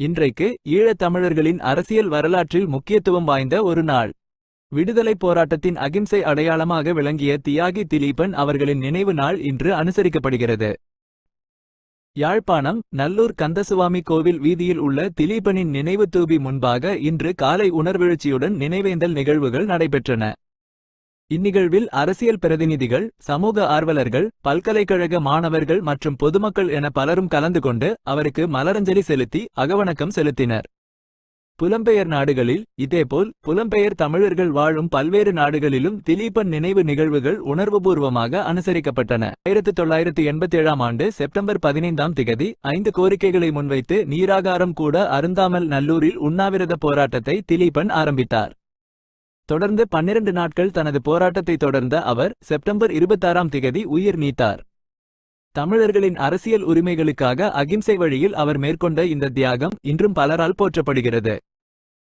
இன்றைக்கு ஈழத் தமிழர்களின் அரசியல் வரலாற்றில் முக்கியத்துவம் வாய்ந்த ஒரு நாள். விடுதலைப் போராட்டத்தின் அகிம்சை அடையாளமாக விளங்கிய தியாகி திலீபன் அவர்களின் நினைவு நாள் இன்று அனுசரிக்கப்படுகிறது. யாழ்ப்பாணம் நல்லூர் கந்தசுவாமி கோவில் வீதியில் உள்ள திலீபனின் நினைவு தூபி முன்பாக இன்று காலை உணர்வெழுச்சியுடன் நினைவேந்தல் நிகழ்வுகள் நடைபெற்றன. இந்நிகழ்வில் அரசியல் பிரதிநிதிகள், சமூக ஆர்வலர்கள், பல்கலைக்கழக மாணவர்கள் மற்றும் பொதுமக்கள் என பலரும் கலந்து கொண்டு அவருக்கு மலரஞ்சலி செலுத்தி அகவணக்கம் செலுத்தினர். புலம்பெயர் நாடுகளில், இதேபோல் புலம்பெயர் தமிழர்கள் வாழும் பல்வேறு நாடுகளிலும் திலீபன் நினைவு நிகழ்வுகள் உணர்வுபூர்வமாக அனுசரிக்கப்பட்டன. 1987ஆம் ஆண்டு செப்டம்பர் 15ஆம் திகதி 5 கோரிக்கைகளை முன்வைத்து நீராகாரம் கூட அருந்தாமல் நல்லூரில் உண்ணாவிரத போராட்டத்தை திலீபன் ஆரம்பித்தார். தொடர்ந்து 12 நாட்கள் தனது போராட்டத்தை தொடர்ந்த அவர் செப்டம்பர் 26ஆம் திகதி உயிர் நீத்தார். தமிழர்களின் அரசியல் உரிமைகளுக்காக அகிம்சை வழியில் அவர் மேற்கொண்ட இந்த தியாகம் இன்றும் பலரால் போற்றப்படுகிறது.